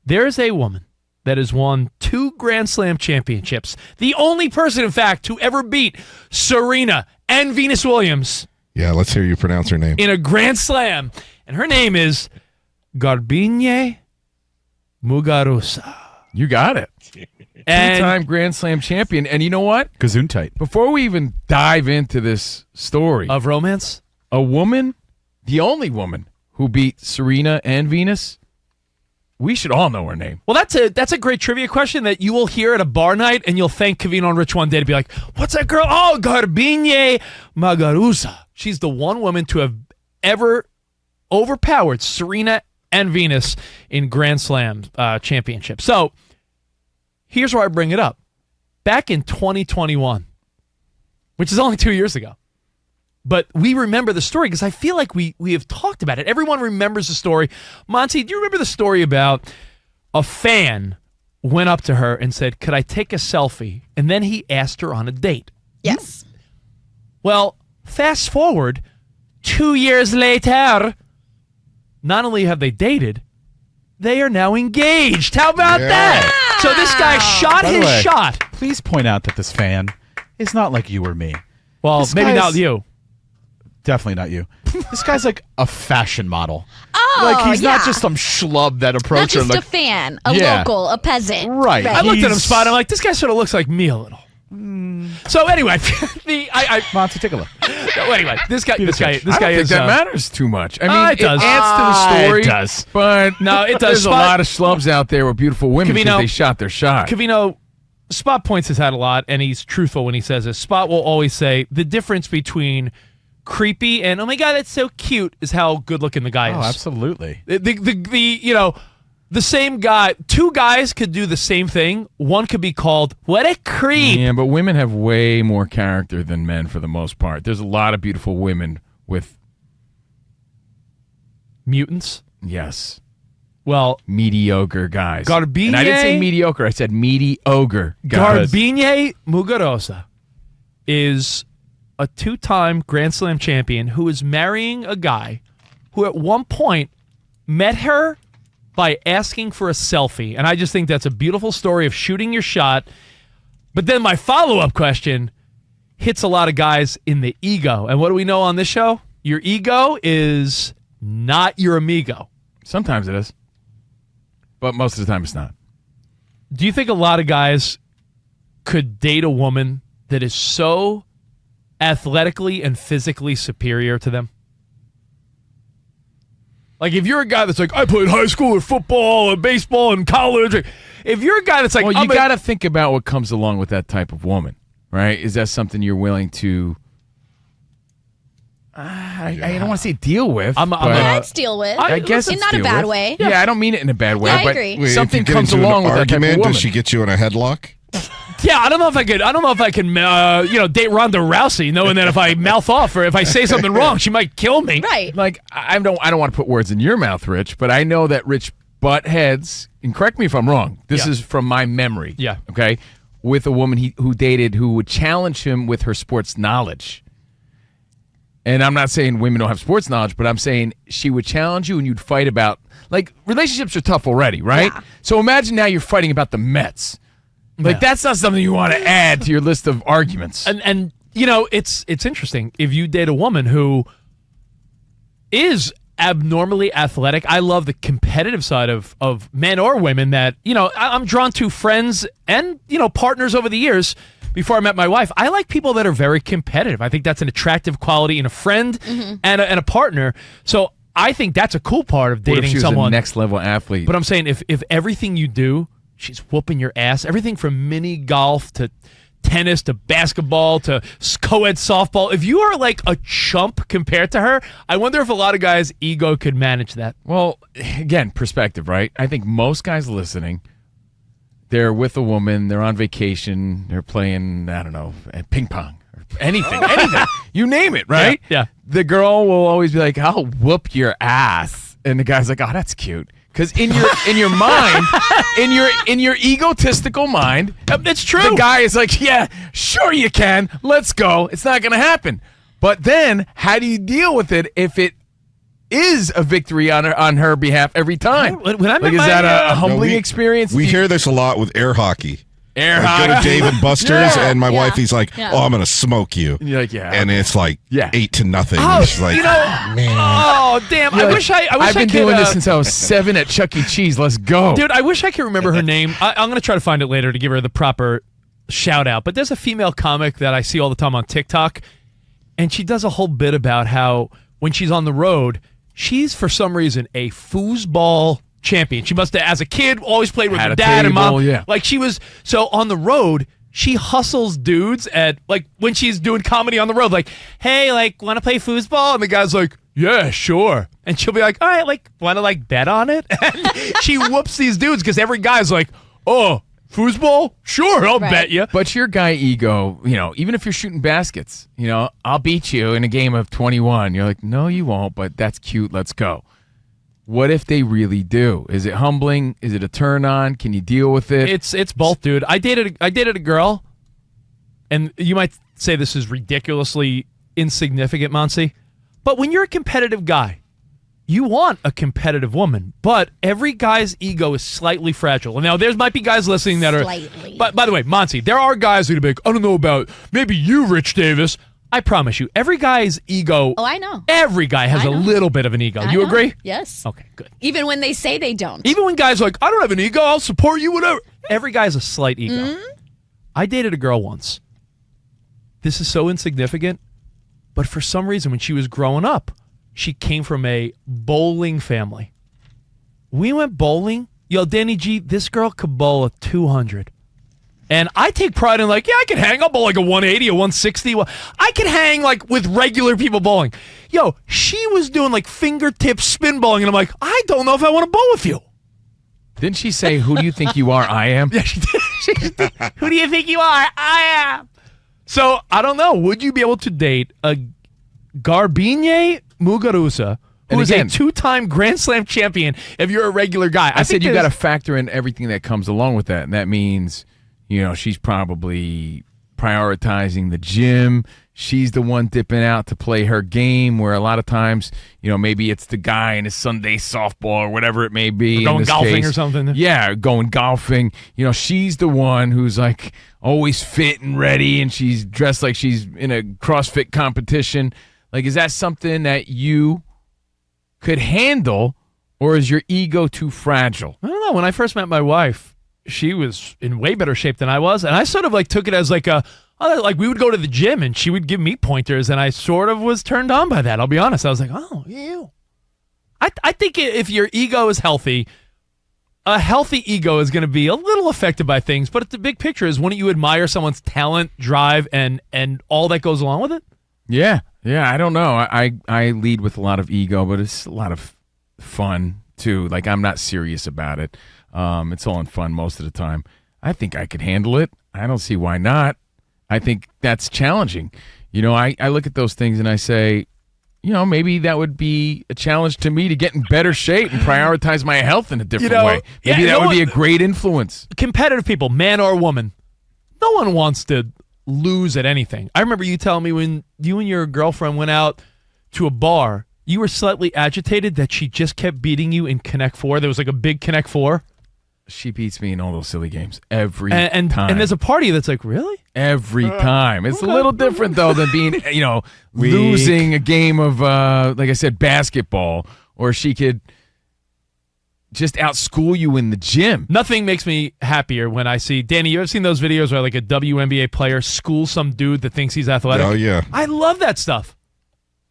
There is a woman that has won 2 Grand Slam championships. The only person, in fact, to ever beat Serena and Venus Williams. Yeah, let's hear you pronounce her name. In a Grand Slam. And her name is Garbine Muguruza. You got it. Two-time Grand Slam champion. And you know what? Gesundheit. Before we even dive into this story of romance, a woman, the only woman who beat Serena and Venus, we should all know her name. Well, that's a great trivia question that you will hear at a bar night, and you'll thank Covino and Rich one day to be like, what's that girl? Oh, Garbine Muguruza. She's the one woman to have ever overpowered Serena and Venus in Grand Slam championships. So here's why I bring it up. Back in 2021, which is only 2 years ago, but we remember the story because I feel like we have talked about it. Everyone remembers the story. Monty, do you remember the story about a fan went up to her and said, could I take a selfie? And then he asked her on a date. Yes. Well, fast forward 2 years later, not only have they dated, they are now engaged. How about that? So this guy shot his shot. Please point out that this fan is not like you or me. Well, This maybe guy's- not you. Definitely not you. This guy's like a fashion model. Oh, Like, he's not yeah. just some schlub that Not approached her. just Like, a fan, a Yeah. local, a peasant. Right. I looked at him He's- spot. I'm like, this guy sort of looks like me a little. So anyway, Monty, take a look. anyway, this guy I don't is. think that matters too much. I mean, it does. adds to the story. It does. But No, it does. There's a Spot- lot of schlubs out there with beautiful women because Covino- they shot their shot. Covino, Spot points his hat a lot, and he's truthful when he says this. Spot will always say the difference between creepy and oh my god, that's so cute is how good looking the guy Oh, is. absolutely. The same guy, 2 guys could do the same thing. One could be called what a creep. Yeah, but women have way more character than men for the most part. There's a lot of beautiful women with, Mutants. yes, Well, mediocre guys. Garbine- And I didn't say mediocre. I said mediocre guys. Garbine Muguruza is a 2-time Grand Slam champion who is marrying a guy who at one point met her by asking for a selfie. And I just think that's a beautiful story of shooting your shot. But then my follow-up question hits a lot of guys in the ego. And what do we know on this show? Your ego is not your amigo. Sometimes it is. But most of the time it's not. Do you think a lot of guys could date a woman that is so athletically and physically superior to them? Like, if you're a guy that's like, I played high school or football or baseball and college. If you're a guy that's like, Well, you got to think about what comes along with that type of woman, right? Is that something you're willing to, I don't want to say deal with. I'm but Yeah, I'd deal with. I guess in it's not a deal bad with. way. Yeah, I don't mean it in a bad way. Yeah, I but agree. Wait, something if you get comes into along an with that type of argument, woman. does she get you in a headlock? Yeah, I don't know if I can, date Ronda Rousey, knowing that if I mouth off or if I say something wrong, she might kill me. Right. Like, I don't want to put words in your mouth, Rich, but I know that Rich butt heads, and correct me if I'm wrong, this Yeah. is from my memory. Yeah. Okay? With a woman who dated who would challenge him with her sports knowledge. And I'm not saying women don't have sports knowledge, but I'm saying she would challenge you and you'd fight about, like, relationships are tough already, right? Yeah. So imagine now you're fighting about the Mets. Like, that's not something you want to add to your list of arguments. And it's interesting. If you date a woman who is abnormally athletic, I love the competitive side of men or women that, I'm drawn to friends and, partners over the years. Before I met my wife, I like people that are very competitive. I think that's an attractive quality in a friend and a partner. So I think that's a cool part of What if dating she was someone. a next level athlete? But I'm saying if everything you do, she's whooping your ass. Everything from mini golf to tennis to basketball to co-ed softball. If you are like a chump compared to her, I wonder if a lot of guys' ego could manage that. Well, again, perspective, right? I think most guys listening, they're with a woman, they're on vacation, they're playing, I don't know, ping pong, or anything. You name it, right? Yeah. The girl will always be like, I'll whoop your ass. And the guy's like, oh, that's cute. Because in your mind, in your egotistical mind, It's true. the guy is like, yeah, sure you can. Let's go. It's not going to happen. But then how do you deal with it if it is a victory on her behalf every time. When I met is my, that a humbling we- experience? We hear this a lot with air hockey. Air I go to hockey. Dave and Buster's, and my Yeah. wife, he's like, Yeah. "Oh, I'm gonna smoke you," And you're like, yeah. and it's like Yeah. 8-0. Oh, She's like, you know, man. oh damn! I wish I I've been could, doing this since I was 7 at Chuck E. Cheese. Let's go. dude. I wish I could remember her name. I'm gonna try to find it later to give her the proper shout out. But there's a female comic that I see all the time on TikTok, and she does a whole bit about how when she's on the road, she's for some reason a foosball champion. She must have, as a kid, always played with Had her a dad and mom. table, yeah. Like she was so on the road. She hustles dudes at like when she's doing comedy on the road. Like, hey, like, want to play foosball? And the guy's like, yeah, sure. And she'll be like, all right, like, want to like bet on it? And she whoops these dudes because every guy's like, oh, foosball? Sure, I'll Right. bet you. But your guy ego, even if you're shooting baskets, I'll beat you in a game of 21. You're like, no, you won't, but that's cute. Let's go. What if they really do? Is it humbling? Is it a turn on? Can you deal with it? It's both, dude. I dated a girl, and you might say this is ridiculously insignificant, Monsi, but when you're a competitive guy, you want a competitive woman, but every guy's ego is slightly fragile. Now, there might be guys listening that are... Slightly. But by the way, Monsi, there are guys who'd be like, I don't know about maybe you, Rich Davis. I promise you, every guy's ego... Oh, I know. Every guy has I a know. little bit of an ego. I You know. agree? Yes. Okay, good. Even when they say they don't. Even when guys are like, I don't have an ego, I'll support you, whatever. Every guy has a slight ego. Mm-hmm. I dated a girl once. This is so insignificant, but for some reason, when she was growing up, she came from a bowling family. We went bowling. Yo, Danny G, this girl could bowl a 200. And I take pride in like, yeah, I can hang. I'll bowl like a 180, a 160. I can hang like with regular people bowling. Yo, she was doing like fingertip spin bowling, and I'm like, I don't know if I want to bowl with you. Didn't she say, who do you think you are? I am? Yeah, she did. She did. Who do you think you are? I am. So I don't know. Would you be able to date a Garbine Muguruza, who And is again- a 2-time Grand Slam champion, if you're a regular guy? I said think you got to there's- factor in everything that comes along with that. And that means, she's probably prioritizing the gym. She's the one dipping out to play her game, where a lot of times, maybe it's the guy in his Sunday softball or whatever it may be. Or going in this golfing case. or something. Yeah, going golfing. She's the one who's like always fit and ready, and she's dressed like she's in a CrossFit competition. Like, is that something that you could handle, or is your ego too fragile? I don't know. When I first met my wife, she was in way better shape than I was, and I sort of like took it as like like we would go to the gym and she would give me pointers, and I sort of was turned on by that. I'll be honest. I was like, oh, you. I think if your ego is healthy, a healthy ego is going to be a little affected by things, but the big picture is, wouldn't you admire someone's talent, drive, and all that goes along with it? Yeah. I don't know. I lead with a lot of ego, but it's a lot of fun too. Like, I'm not serious about it. It's all in fun most of the time. I think I could handle it. I don't see why not. I think that's challenging. I look at those things and I say, maybe that would be a challenge to me to get in better shape and prioritize my health in a different way. Maybe yeah, that would be a great influence. Competitive people, man or woman, no one wants to lose at anything. I remember you telling me when you and your girlfriend went out to a bar, you were slightly agitated that she just kept beating you in Connect Four. There was like a big Connect Four. She beats me in all those silly games every And time. there's a party that's like, really? Every time. It's a little different, though, than being, losing a game of, like I said, basketball, or she could just outschool you in the gym. Nothing makes me happier when I see, Danny, you ever seen those videos where like a WNBA player schools some dude that thinks he's athletic? Oh, yeah. I love that stuff.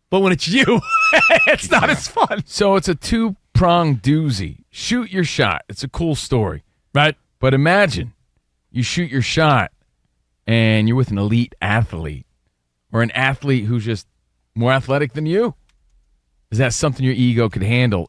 But when it's you, it's not as fun. So it's a two-pronged doozy. Shoot your shot. It's a cool story. Right? But imagine you shoot your shot and you're with an elite athlete, or an athlete who's just more athletic than you. Is that something your ego could handle